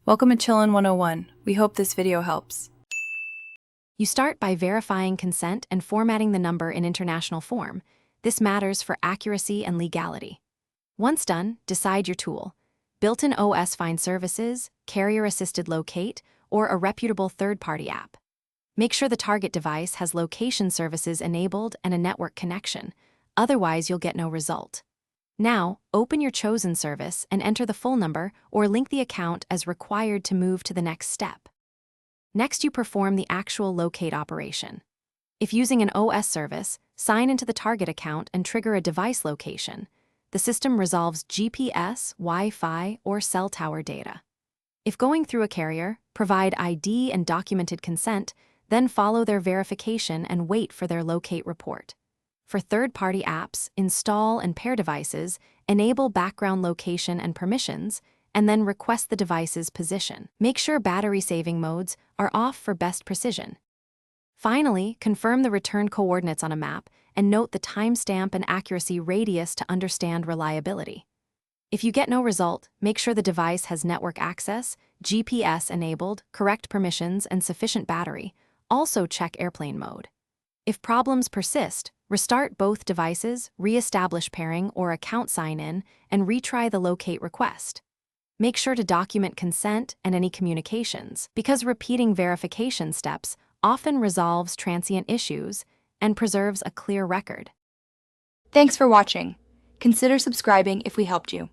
Welcome to Chillin' 101. We hope this video helps. You start by verifying consent and formatting the number in international form. This matters for accuracy and legality. Once done, decide your tool. Built-in OS find services, carrier-assisted locate, or a reputable third-party app. Make sure the target device has location services enabled and a network connection. Otherwise, you'll get no result. Now, open your chosen service and enter the full number or link the account as required to move to the next step. Next, you perform the actual locate operation. If using an OS service, sign into the target account and trigger a device location. The system resolves GPS, Wi-Fi, or cell tower data. If going through a carrier, provide ID and documented consent, then follow their verification and wait for their locate report. For third-party apps, install and pair devices, enable background location and permissions, and then request the device's position. Make sure battery-saving modes are off for best precision. Finally, confirm the return coordinates on a map and note the timestamp and accuracy radius to understand reliability. If you get no result, make sure the device has network access, GPS enabled, correct permissions, and sufficient battery. Also check airplane mode. If problems persist, restart both devices, re-establish pairing or account sign-in, and retry the locate request. Make sure to document consent and any communications, because repeating verification steps often resolves transient issues and preserves a clear record. Thanks for watching. Consider subscribing if we helped you.